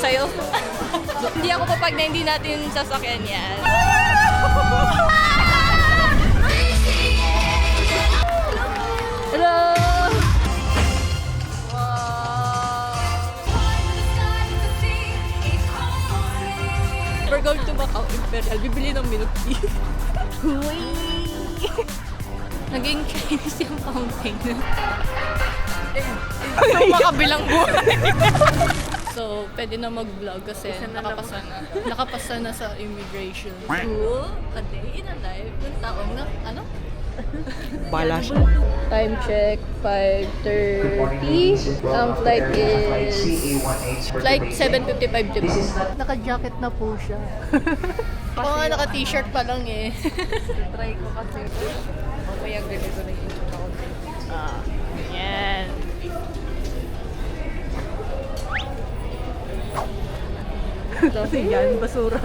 sa'yo. Hindi ako kapag na hindi natin sasakyan yan. Hello! We're going to Macau Imperial. Bibili ng milk tea. Huy! Naging Chinese yung fountain. So, makabilang buhay. So, pwede na mag-vlog kasi nakapasa na. Nakapasa na sa immigration. Cool. A day in a life ng taong na, ano? Bala siya. Time check, 5:30. Ang flight is flight 7:55 Cebu. Naka-jacket na po siya. Ako nga naka-t-shirt pa lang eh. Try ko kasi. Mamaya ganito na yung itsura ko. Yan. Yan, basura.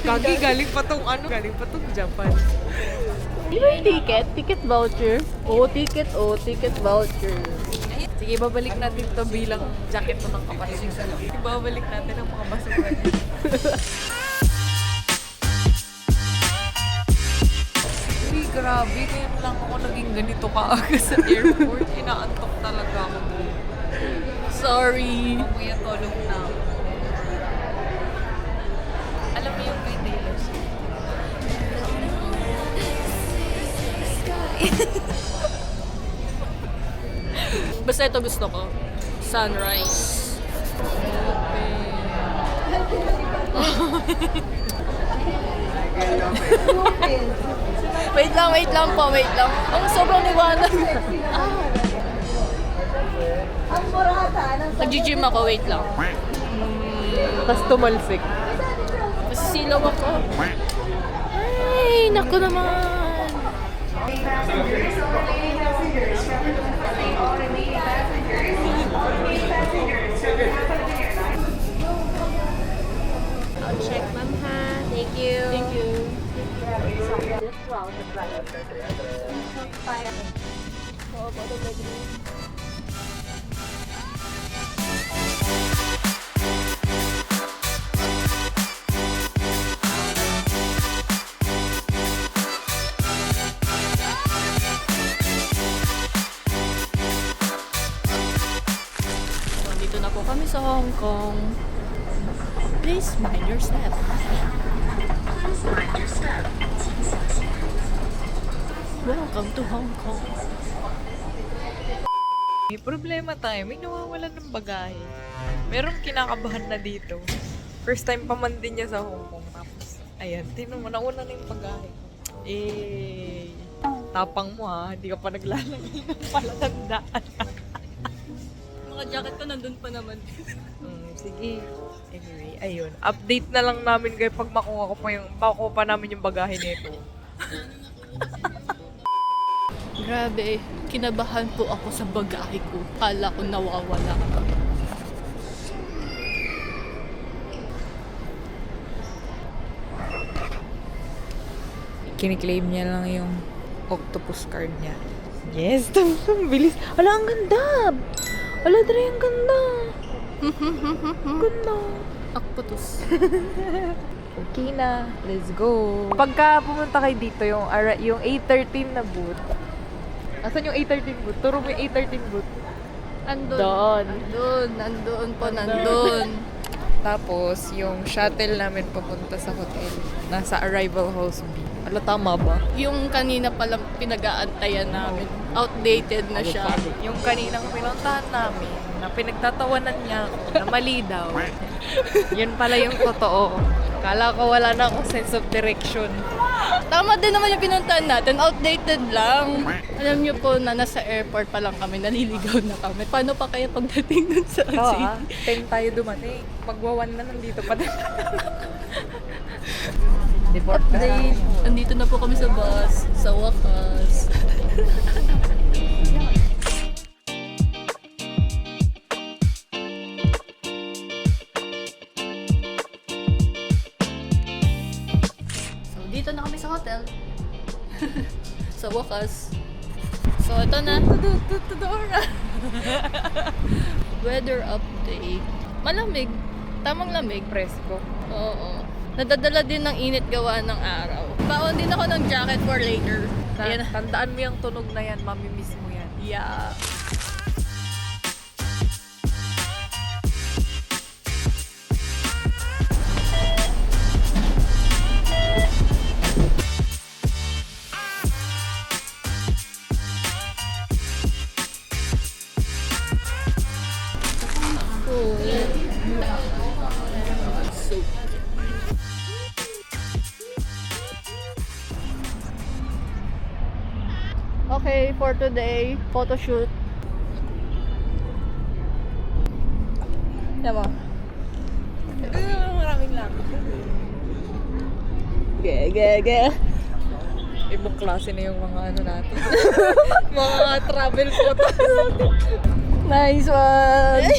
Kagi, galing pa tong ano? Galing pa tong Japan. Di ba yung ticket? Ticket voucher? Ticket voucher. Sige, babalik natin to bilang jacket mo ng kapatid. Babalik natin ang mga basura niya. Uy, grabe. Ngayon lang ako naging ganito kaaga sa airport. Inaantok talaga ako. Sorry. Mamaya tulog na ako. Alam mo yung kay Taylor Swift? Basta ito gusto ko. Sunrise. Wait lang po, wait lang. Ang sobrang liwanag. Nag-gym ako, wait lang. Tapos tumalsik. Masisilaw ako. Ay, naku naman. I'll check, ma'am, ha? Thank you. Thank you. So, dito na po kami sa Hong Kong. Please mind your step. Welcome to Hong Kong. May problema tayo. May nawawalan ng bagahe. Merong kinakabahan na dito. First time pa man din niya sa Hong Kong. Tapos, ayan, tinan mo, nauna na yung bagahe. Eh, tapang mo ha. Hindi ka pa naglalagay ng palatandaan. Mga jacket ko nandun pa naman. Sige. Anyway, ayun. Update na lang namin kayo pag makuha pa namin yung bagahe nito. Grabe, kinabahan po ako sa bagahe ko. Kala ko nawawala. Kiniklaim niya lang yung octopus card niya. Yes, ang bilis. Hala, ang ganda! Hala, Dre, ang ganda! Ganda! Octopus. Okay na, let's go. Pagka pumunta kayo dito, yung A13 na booth. Asan yung A13 booth? Turo mo yung A13 booth. Doon. Nandun. Tapos, yung shuttle namin papunta sa hotel. Nasa Arrival House B. Ala, tama ba? Yung kanina palang pinag-aantayan namin, outdated na siya. Yung kaninang pinuntahan namin, na pinagtatawanan niya ako, na mali daw. Yun pala yung totoo. Kala ko wala na akong sense of direction. Tama din naman yung pinuntahan natin, outdated lang. Alam niyo po na nasa airport pa lang kami, naliligaw na kami. Paano pa kaya pagdating dun sa city? 10 tayo dumating. Magwawan na nandito pa din. Update. Andito na po kami sa bus, sa wakas. So, dito na kami sa hotel. Sa wakas. So, ito na. Weather update. Malamig. Tamang lamig. Presko. Oo. Nadadala din ng init gawa ng araw. Baon din ako ng jacket for later. Ayan. Tandaan mo yung tunog na yan, mamimiss mo yan. Yeah. Okay, for today, photo shoot. Tama. Maraming lang. Ge. Ibang klase na yung mga ano natin. Mga travel photo natin. Nice one!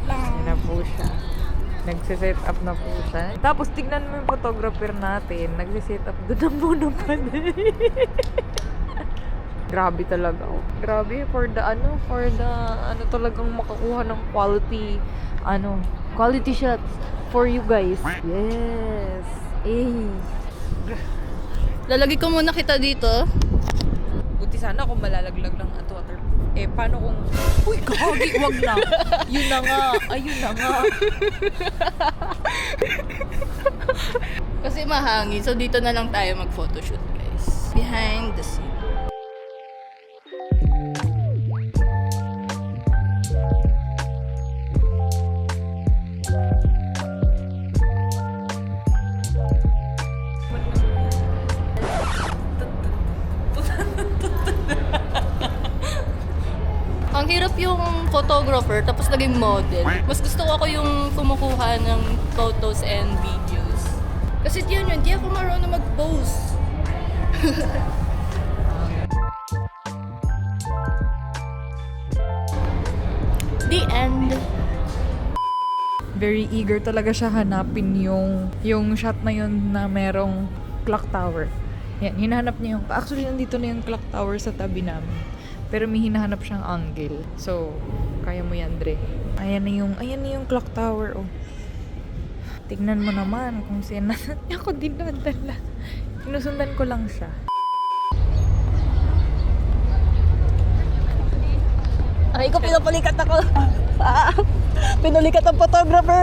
Yan na po siya. Nagsiset up na po siya. Tapos tignan mo yung photographer natin. Nagsiset up doon na muna pa din. Grabe talaga. Oh. Grabe for the talagang makakuha ng quality shots for you guys. Yes. Lalagay ko muna kita dito. Buti sana kung malalaglag ng waterproof. Paano kung uy, kahagi, wag na. Yun na nga. Ayun na nga. Kasi mahangin. So dito na lang tayo mag-photoshoot, guys. Behind the scene. Ang hirap yung photographer tapos naging model. Mas gusto ko ako yung kumukuha ng photos and videos. Kasi yun, hindi ako marunong mag-pose. The end. Very eager talaga siya hanapin yung shot na yun na merong clock tower. Yan, hinahanap niya yung... Actually, nandito na yung clock tower sa tabi namin. Pero may hinahanap siyang angle. So, kaya mo yan, Dre. Ayan na yung clock tower, oh. Tignan mo naman kung sino. Ako din nadala. Sinusundan ko lang siya. Ay, ko pinapalikat ako. Pinulikat ang photographer.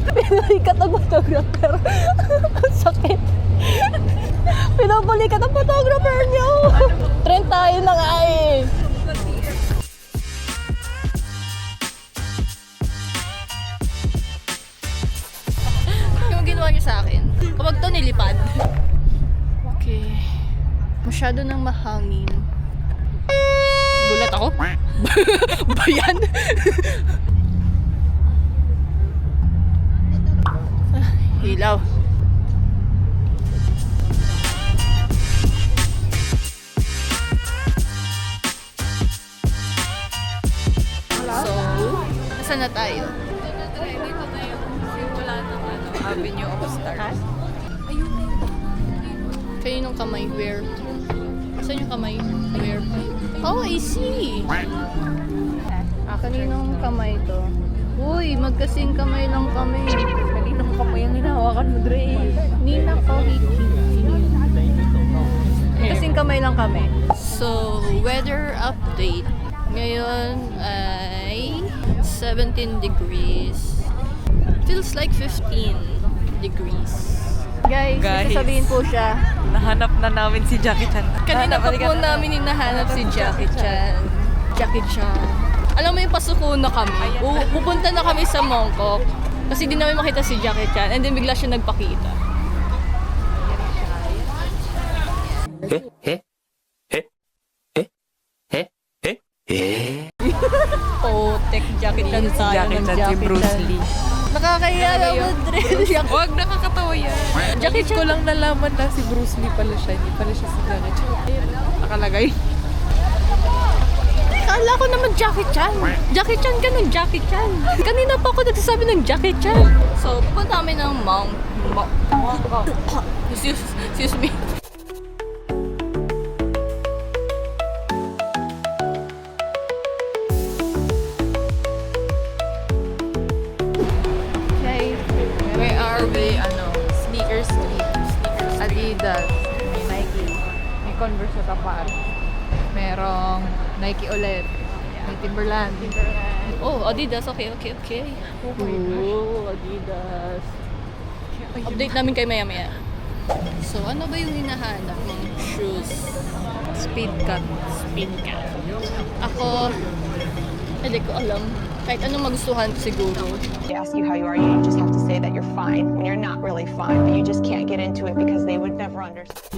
Pinulikat ang photographer. Ang sakit. Pinapalikat ang photographer niyo. Trend tayo na nga eh. Yung ginawa niyo sa akin. Kapag to nilipad. Okay. Masyado nang mahangin. Gulat ako? Ba yan? Hilaw. So, nasa na tayo? Dito na yung simula ng Avenue of Stars. Kaninong kamay? Where? Saan yung kamay? Where? Oh, I see! Kaninong kamay to? Uy, magkasing kamay lang kami. Kaninong kamay ang hinahawakan mo, Dre? Nina ko, kasing kamay lang kami. So, weather update. Ngayon ay 17 degrees. Feels like 15 degrees. Guys, sasabihin po siya. Nahanap na namin si Jackie Chan. Kanina pa po namin hinahanap si Jackie Chan. Jackie Chan. Alam mo yung pasuko na kami. Pupunta na kami sa Mongkok. Kasi di namin makita si Jackie Chan. And then bigla siya nagpakita. Oh, tek Jackie Chan tayo. Jackie Chan, si Bruce Lee. Nakakahiya naman, Dre. Huwag, nakakatawa yan. Jackie Chan. Ko lang nalaman na si Bruce Lee pala siya. Hindi pala siya si Jackie Chan. Nakalagay. Kala ko naman Jackie Chan. Jackie Chan ka ng Jackie Chan. Kanina pa ako nagsasabi ng Jackie Chan. So, pupunta kami ng Excuse me. Adidas, may Nike, may Converse sa tapat. Merong Nike ulit, may Timberland. Oh, Adidas. Okay. Oh, Adidas. Update namin kay maya-maya. So, ano ba yung hinahanap ng shoes? Speed cut. Ako, hindi ko alam. Kahit anong magustuhan ko siguro. They ask you how you are, you just have to say that you're fine when you're not really fine, but you just can't get into it because they would never understand.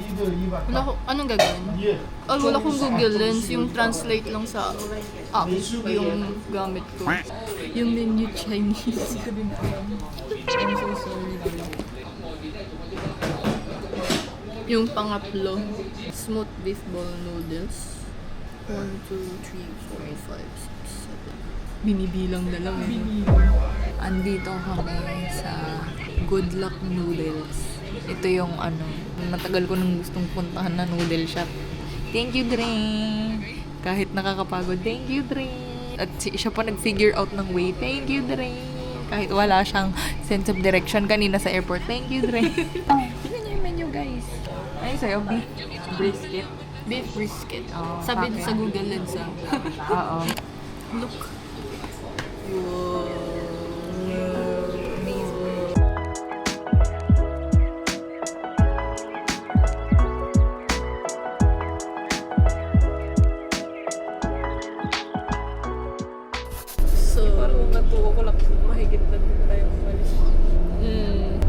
Anong gagawin? Wala akong Google Lens. Yung translate lang sa app yung gamit ko. Yung menu Chinese. Hindi ko din alam. I'm so sorry. Yung pangatlo, smooth beef ball noodles. 1, 2, 3, 4, 5, 6, 7. Binibilang na lang. Andito kami sa Good Luck Noodles. Ito yung matagal ko nang gustong puntahan na noodle shop. Thank you, Drain! Kahit nakakapagod, thank you, Drain! At siya pa nag-figure out ng way, thank you, Drain! Kahit wala siyang sense of direction kanina sa airport, thank you, Drain! Tingnan niyo yung menu, guys. Ay, sa'yo, beef brisket. Beef brisket. Oh, Sabi okay. sa Google Lens Oo. Look. So, Parang natuwa ko lang mahigit na din tayo umalis.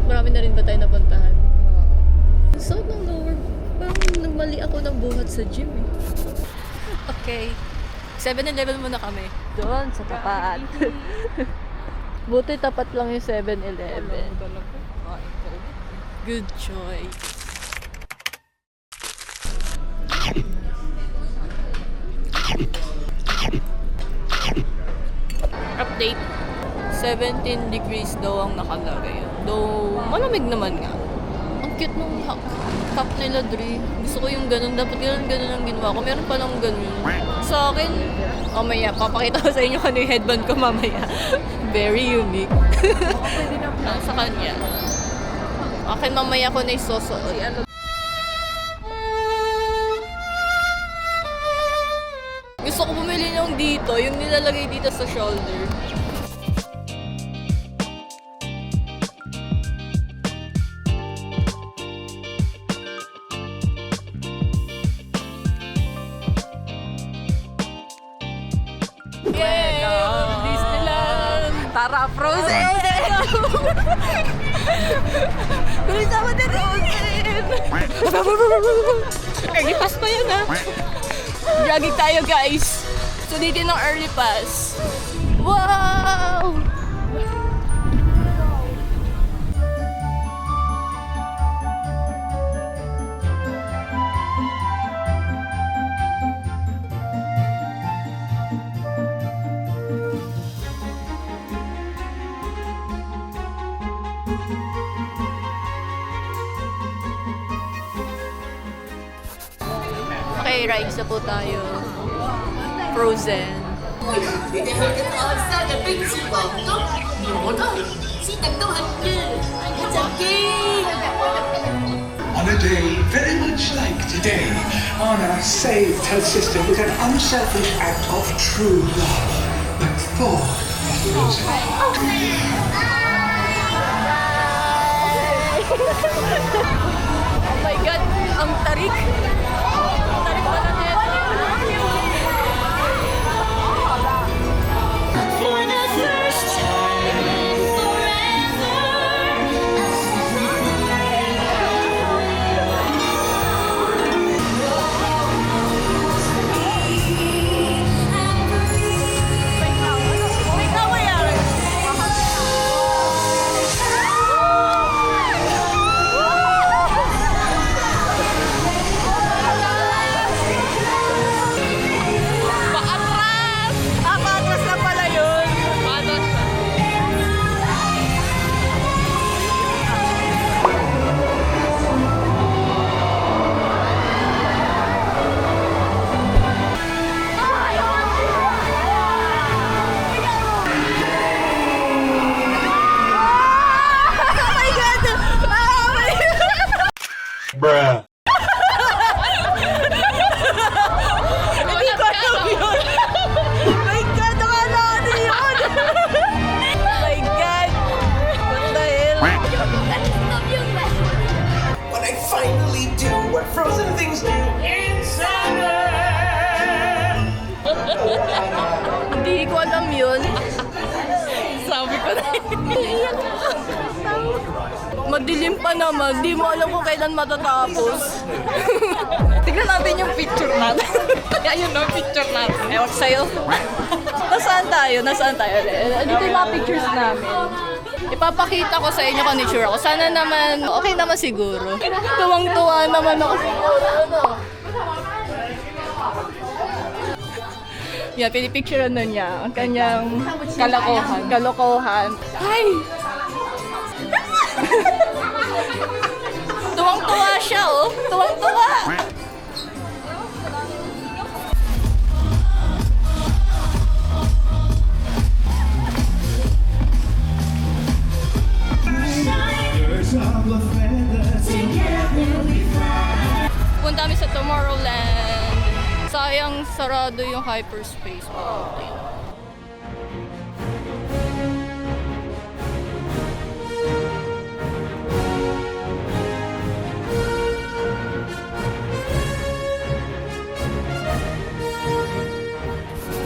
marami na rin ba tayo napuntahan? So, nung lower, parang nagmali ako ng buhat sa gym eh. Okay. 7-Eleven muna kami. Doon, sa tapat. Buti tapat lang yung 7-Eleven. Good choice. Update. 17 degrees daw ang nakalagay. Though, malamig naman nga. Ang cute nung cup nila, Dre. Gusto ko yung ganun. Dapat ganun ang ginawa ko. Meron palang ganun. Sa akin, mamaya, papakita ko sa inyo kung yung headband ko mamaya. Very unique. Sa kanya. Akin mamaya ko na isusuot. Gusto ko bumili nung dito, yung nilalagay dito sa shoulder. Yay! Disneyland! Tara, Frozen! Tuloy sama na rin! Early pass pa yan, ha? Jogging tayo, guys. Sulitin ng early pass. Wow! Okay, rides na po tayo. Frozen. On a day very much like today, Anna saved her sister with an unselfish act of true love. But Thor was Oh my God, ang tarik. Ang tarik pala nito. For the first time forever. May tawa yan. Bruh. Hindi ko alam yun. My God, nakala ko na yun. My God. What the hell? When I finally do what frozen things do in summer. Hindi ko alam yun. Sabi ko na. Madilim pa naman. Di mo alam kung kailan matatapos. Tignan natin yung picture natin. Ayun no, picture natin. Ewan ko sa'yo. Nasaan tayo? Nasaan tayo? Dito yung mga pictures namin. Ipapakita ko sa inyo kung ano itsura ko. Sana naman, okay naman siguro. Tuwang-tuwa naman ako siguro. Ano? Yan, pinipicturean na niya ang kanyang kalokohan. Ay! Tuwang-tuwa siya, oh. Tuwang-tuwa. Punta kami sa Tomorrowland. Sayang sarado yung hyperspace.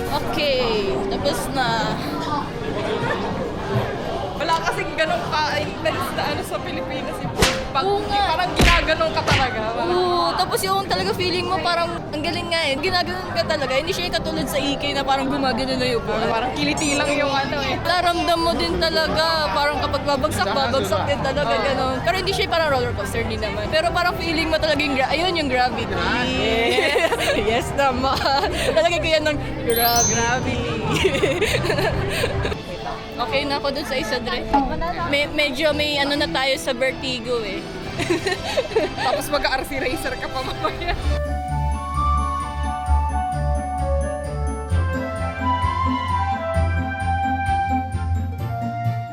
Okay, tapos na. Wala kasing ganong ka-intense na ano sa Pilipinas. Oo nga. Parang ginaganon ka talaga. Oo, tapos yung talaga feeling mo parang ang galing nga eh. Ginaganon ka talaga. Hindi siya yung katulad sa EK na parang gumagano na yung bola. Parang kiliti lang yung ano eh. Naramdam mo din talaga. Parang kapag babagsak din talaga gano'n. Pero hindi siya parang roller coaster, hindi naman. Pero parang feeling mo talaga yung, ayun yung gravity. Yes, yes naman. Talaga ko yan ng gravity. Okay na ako dun sa isa, Dre. Medyo may ano na tayo sa vertigo eh. Tapos mag-RC racer ka pa mamaya.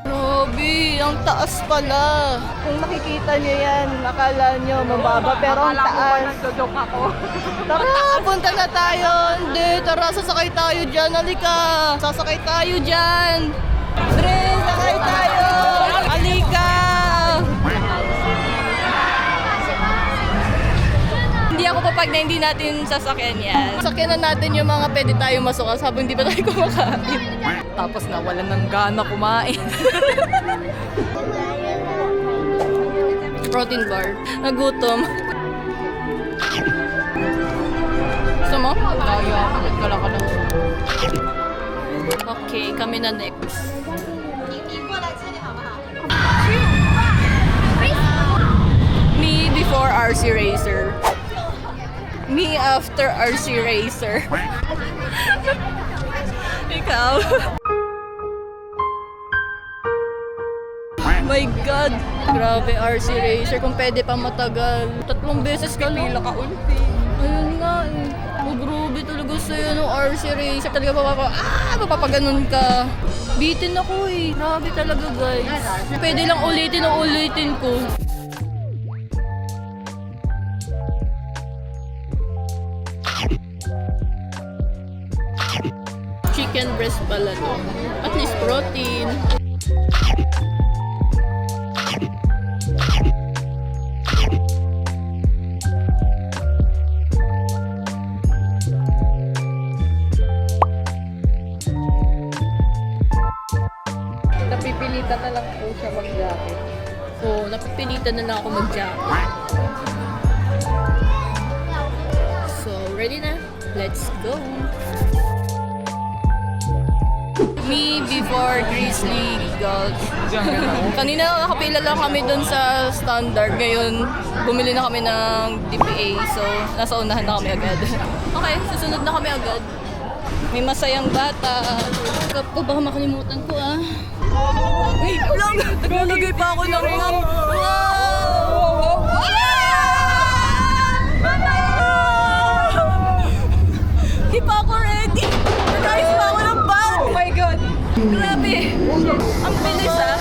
Grabe, ang taas pala. Kung makikita niyo yan, akala niyo mababa pero ang taas. Nagjo-joke ako. Tara, punta na tayo. Hindi, tara, sasakay tayo dyan. Halika, sasakay tayo dyan. Dre, sakay tayo. Halika. Hindi ako papag na hindi natin sasakyan yan. Sasakyan na natin yung mga pwede tayo masukas habang hindi pa tayo kumakain. Tapos nawalan ng gana kumain. Protein bar. Nagutom. Gusto mo? Kaya ako, nagkala ka lang. Okay, kami na next. Me before RC Racer. Me after RC Racer. Ikaw. My God! Grabe, RC Racer. Kung pwede pa matagal. 3 beses ka lang. Pila ka ulti. Ayun nga eh. Oh, grabe talaga sa'yo ng RC Racer. Talaga mapapaganon ka. Bitin ako eh. Grabe talaga guys. Pwede lang ulitin ko. Chicken breast pala to. At least protein. Napipilitan na lang po siya mag-jacket. So, napipilitan na lang ako mag-jacket. So, ready na? Let's go! Me before Grizzly Gulch. Kanina nakapila lang kami dun sa standard. Ngayon, bumili na kami ng DPA. So, nasa unahan na kami agad. Okay, susunod na kami agad. May masayang bata. Baka makalimutan ko ah. Wait lang! Naglalagay pa ako ng map. Wow! Hindi pa ako ready. Nagayos pa ako ng bag. Oh my God! Grabe! Ang bilis ah!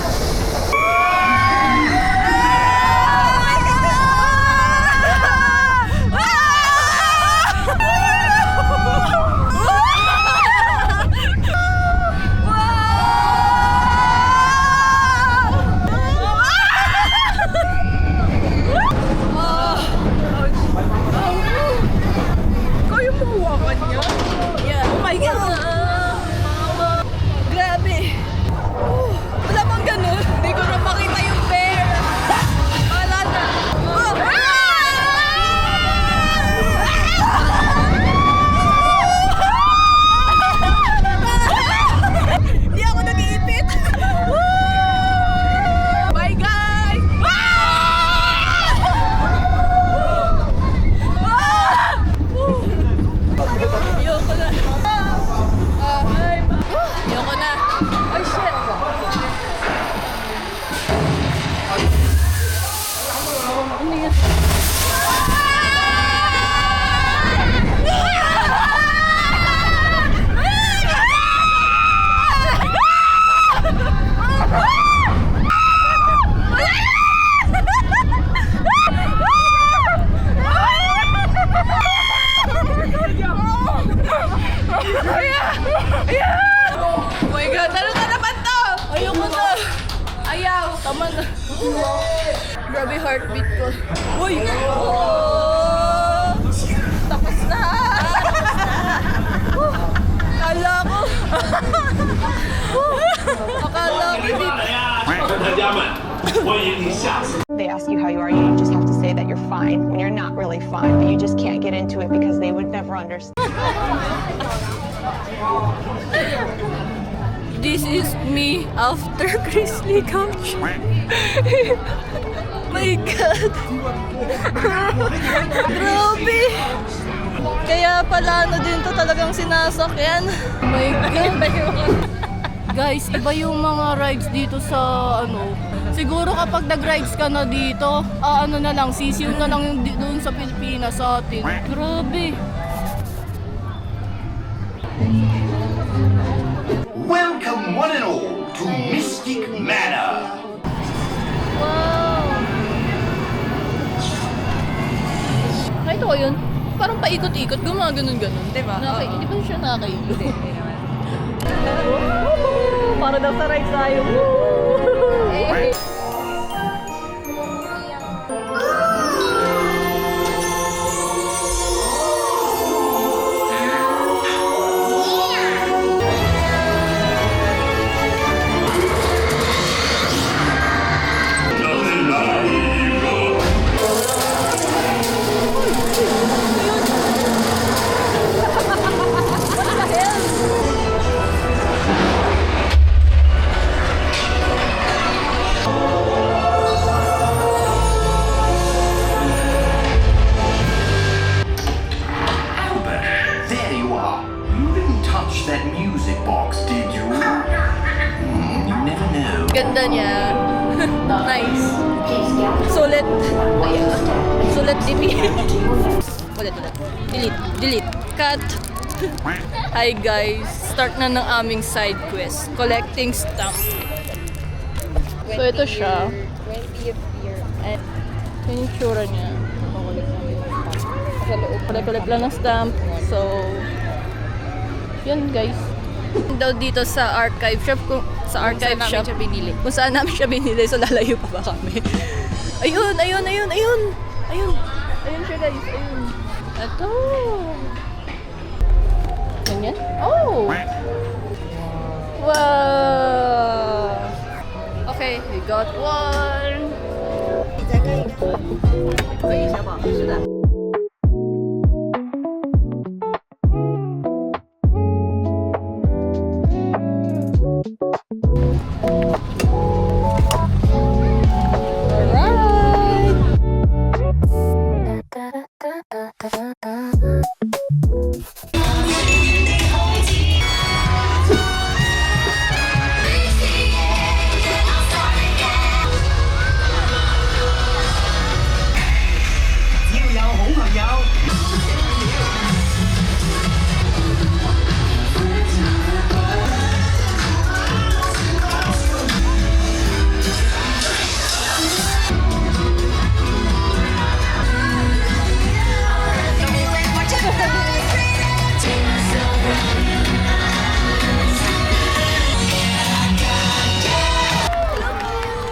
They ask you how you are, you just have to say that you're fine when you're not really fine, but you just can't get into it because they would never understand. This is me after Grizzly Couch. My God. Grabe. Kaya pala ano din to talagang sinasakyan. Oh my God. Guys, iba yung mga rides dito sa ano. Siguro kapag nag-rides ka na dito, ano na lang, sisiw na lang yung doon sa Pilipinas sa atin. Grabe. Welcome one and all to Mystic Manor. Wow! Ay, ito yun. Parang paikot-ikot, gumaganon-ganon. Diba? Hindi ba siya nakakaikot? Hindi naman. Para daw sa rides tayo. Albert, there you are. You didn't touch that music box, did you? You never know. Ganda niya. Nice. Sulit. Sulit DP. Ulit. Delete. Cut. Hi guys. Start na ng aming side quest. Collecting stamp. So ito siya. 20th year. Eh, yun yung tsura niya. Collect lang ng stamp. So, yun guys. Daw dito sa archive shop. Sa archive Kung saan shop. namin siya binili. Kung saan namin siya binili. So, lalayo pa ba kami? Ayun siya guys. Ayun. Ito. Ganyan? Oh! Wow! Okay, we got one. Okay, isa pa. Isa Alright!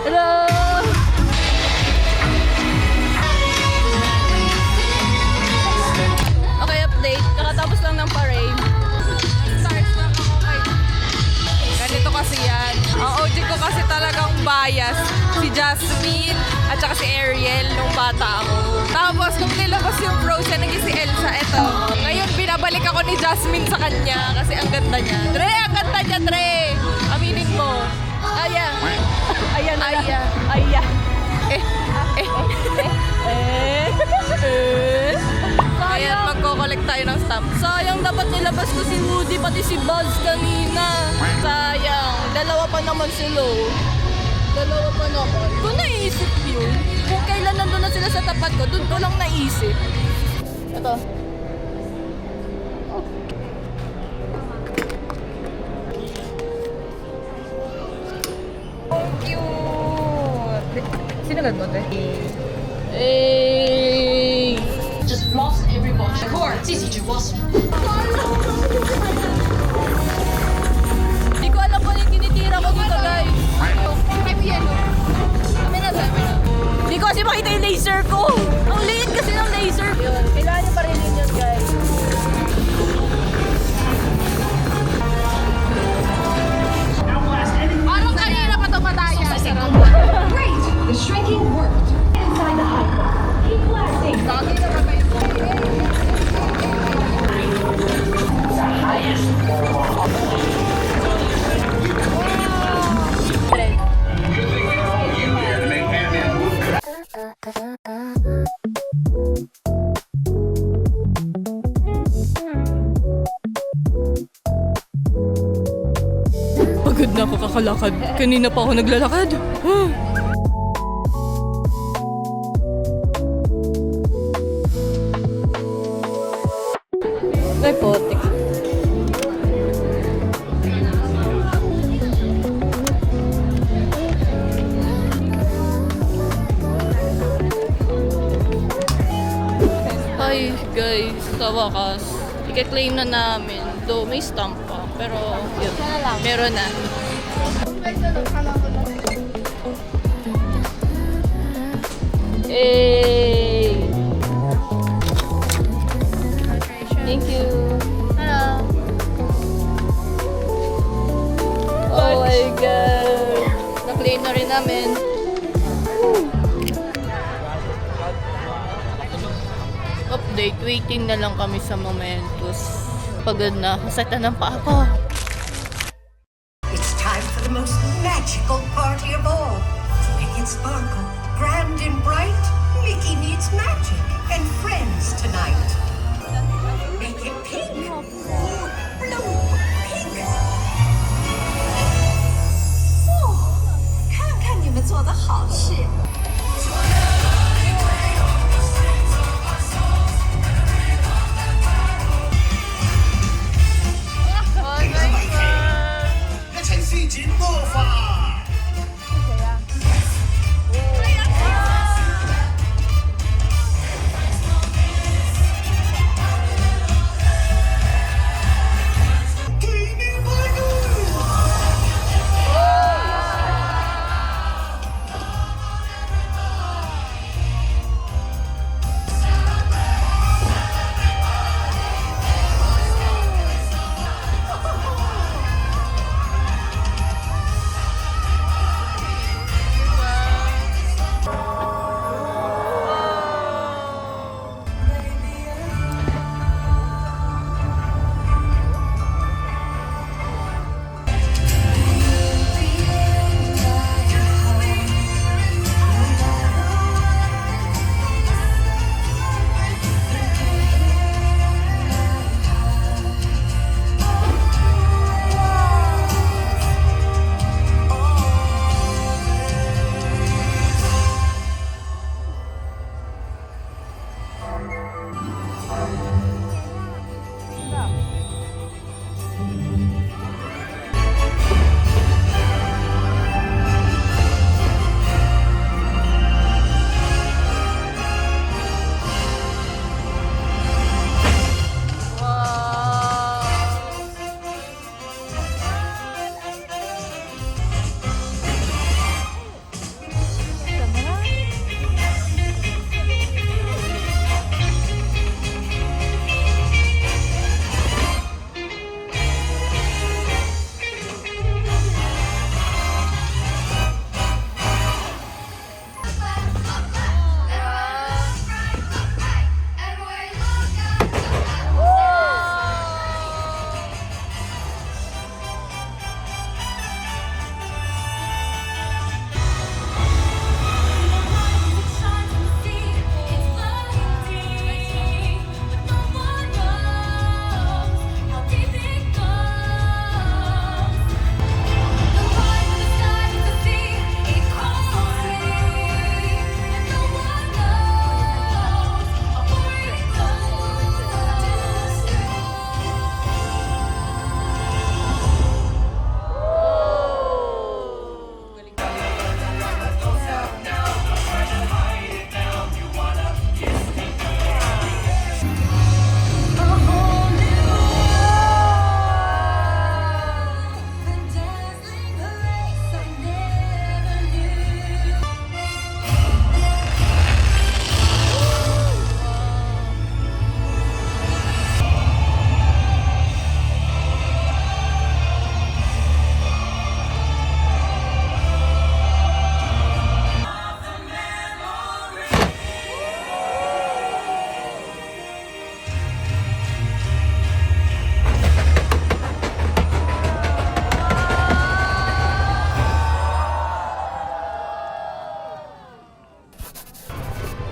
Hello! Okay, update. Kakatapos lang ng parade. Start na ako kay... Ganito kasi yan. Ang OG ko kasi talagang bias. Si Jasmine at saka si Ariel nung bata ako. Tapos nung nilabas yung Frozen, naging si Elsa. Eto. Ngayon binabalik ako ni Jasmine sa kanya kasi ang ganda niya. Dre, ang ganda niya, Dre! Aminin mo. Aya. Ayan, ayan. Aya. Ayan, magko-collect tayo ng stamp. Sayang, dapat nilabas ko si Woody pati si Buzz kanina. Sayang. Dalawa pa naman sila. Dalawa pa naman. Kung naisip yun, kung kailan nandun na sila sa tapat ko, dun ko lang naisip. Ito. Cute! Sino nagbote? Hey! Just blast every box. Core, 自己去 boss. Hindi ko alam kung ano yung tinitira ko dito, guys. Hindi ko kasi makita yung laser ko. Ang liit kasi ng laser. Yun, kailangan nyo pa rin yun, guys. Parang kanina pa ito mataya. Great! The shrink ako kakalakad. Kanina pa ako naglalakad. Ay, potik. Ay, guys, sa wakas, i-claim na namin. Though may stamp pa, pero yun, meron na. Hey! Thank you. Hello. Oh my God. Na-claim na rin namin. Update, waiting na lang kami sa Momentos. Pagod na, kasakta ng pa ako. It's time for the most magical party of all. To make it sparkle, grand and bright, Mickey meets magic and friends tonight. Make it pink or blue, pink. 看看你们做的好事。 一齊施展魔法。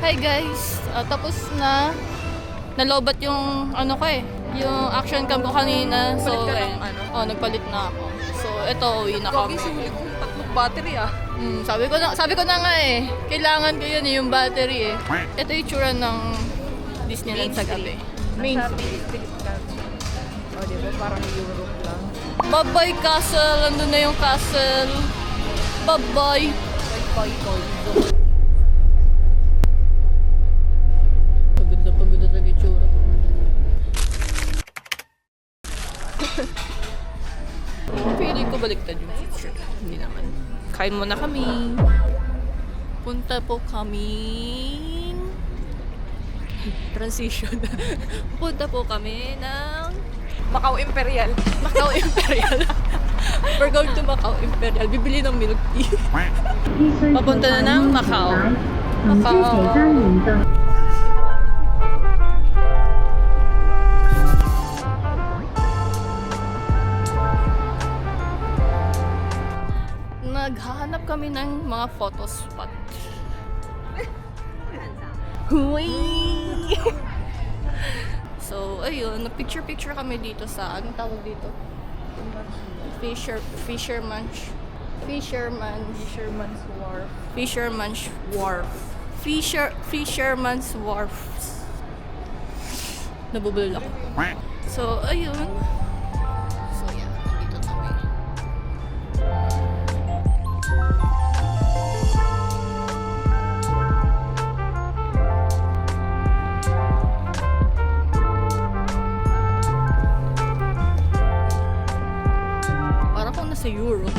Hi guys, tapos na nalobat yung ano ko yung action cam ko kanina. So, Nagpalit ka ng ano? nagpalit na ako. So, ito, uwi na kami. Gogi, sumuli kong 3 battery ah. Sabi ko na nga eh, kailangan ko yun yung battery eh. Ito yung tsura ng Disneyland sa gabi. Main Street. O, diba? Parang Europe lang. Bye-bye castle, andun na yung castle. Bye-bye. Pagod na talaga yung tsura. Feeling ko baliktad yung picture. Hindi naman. Kain muna kami. Punta po kami. Transition. Punta po kami ng Macau Imperial. Macau Imperial. We're going to Macau Imperial. Bibili ng milk tea. Papunta na ng Macau. Macau. Naghahanap kami ng mga photo spot. Huway! So, ayun, nag-picture-picture kami dito sa, anong tawag dito? Fisherman's Wharf. Nabubulol ako. So, ayun. So, yeah, dito kami. Parang kung nasa Europe.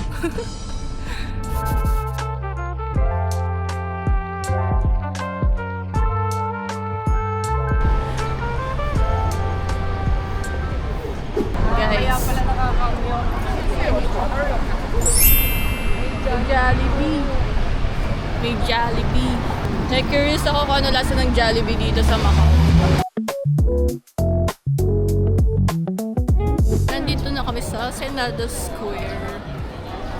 Kaya pala nakakangyo. Jollibee. May Jollibee. Na-curious ako kung ano lasa ng Jollibee dito sa Macau. Nandito na kami sa Senado Square.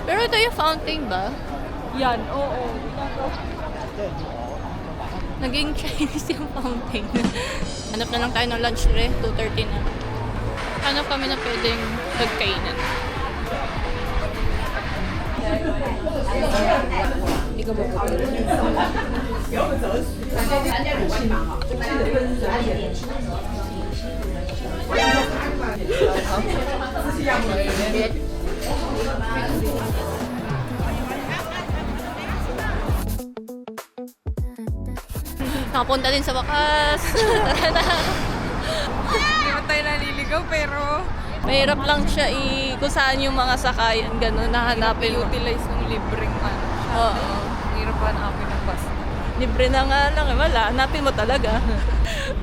Pero ito yung fountain ba? Yan, oo. Naging Chinese yung fountain. Hanap na lang tayo ng lunch 2:30 na. Hanap kami na pwedeng pagkainan. Hindi ka mabuti. Nakapunta din sa wakas. Tara na. Hindi man tayo naliligaw pero Mahirap lang siya kung saan yung mga sakayan, gano'n, nahanapin mo. utilize ng libreng ano. Oo. Hirap hanapin ng bus. Libre na nga lang, wala. Hanapin mo talaga.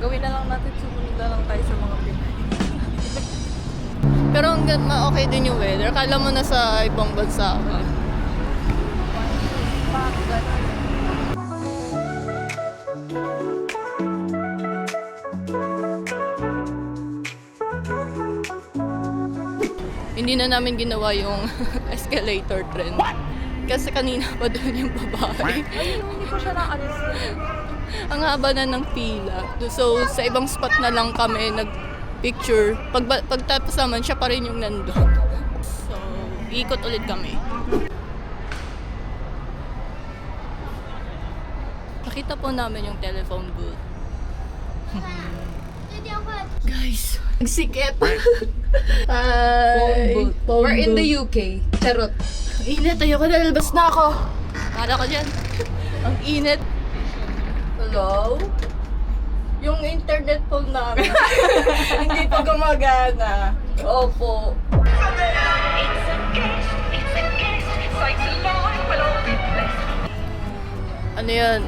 Gawin na lang natin, sumunod na lang tayo sa mga Pinay. Pero okay din yung weather. Kala mo na sa ibang bansa ka. Hindi na namin ginawa yung escalator trend. Kasi kanina pa doon yung babae. Hindi ko siya na-alis. Ang haba na ng pila. So, sa ibang spot na lang kami nag-picture. Pagtapos naman, siya pa rin yung nandun. So, ikot ulit kami. Nakita po namin yung telephone booth. Guys, nagsikip. Hi. We're in the UK. Charot. Ang init, ayoko na, lalabas na ako. Para ko dyan. Ang init. Hello? Yung internet po namin. Hindi pa gumagana. Opo. Ano yun?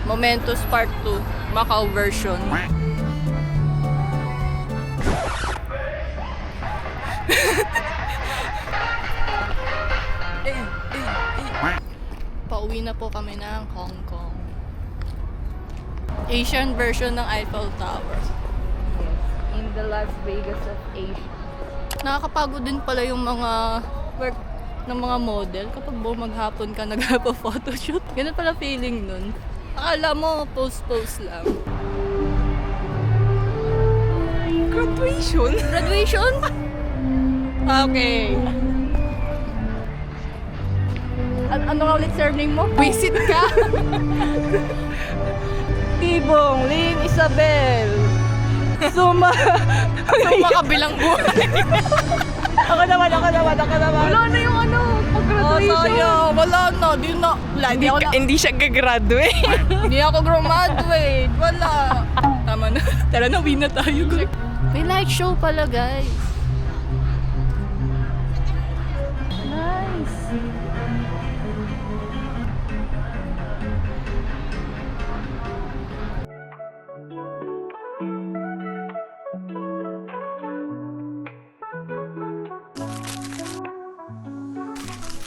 Momentos Part 2. Macau version. Pauwi na po kami ng Hong Kong. Asian version ng Eiffel Tower. In the Las Vegas of Asia. Nakakapagod din pala yung mga work ng mga model kapag maghapon ka nagpa-photoshoot. Ganun pala feeling nun. Akala mo post-post lang. Graduation? Graduation? Okay. Ano nga ulit surname mo? Visit ka? Tibong, Lynn Isabel. Suma Kabilang buhay. Ako naman. Wala na yung ano, pag-graduation. Wala na, hindi ako na. Hindi siya gagraduate. Hindi ako graduate. Wala. Tama na. Tara na, win na tayo. May light show pala, guys. Nice.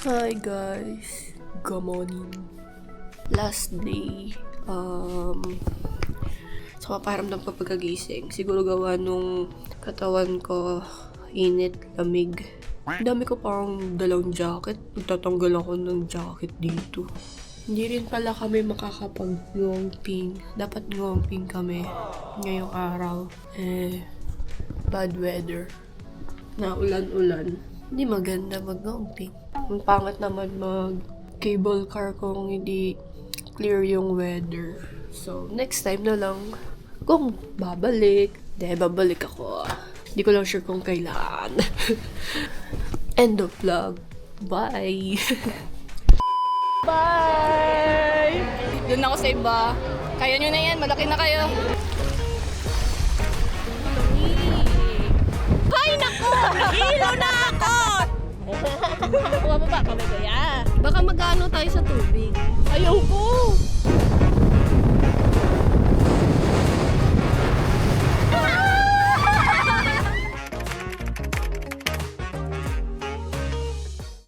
Hi guys, good morning. Last day, sa pakiramdam ko pagkagising, siguro gawa nung katawan ko init, lamig. Dami ko parang dalang jacket, magtatanggal ako ng jacket dito. Hindi rin pala kami makakapag-ngongping. Dapat ngongping kami ngayong araw. Bad weather. Na ulan-ulan. Hindi maganda mag-ngongping. Ang pangat naman mag-cable car kung hindi clear yung weather. So, next time na lang kung babalik. Babalik ako. Hindi ko lang sure kung kailan. End of vlog. Bye! Bye! Doon ako sa iba. Kaya nyo na yan. Malaki na kayo. Ay, naku! Hilo na ako! Bumaba kami, kuya. Baka mag-ano tayo sa tubig. Ayaw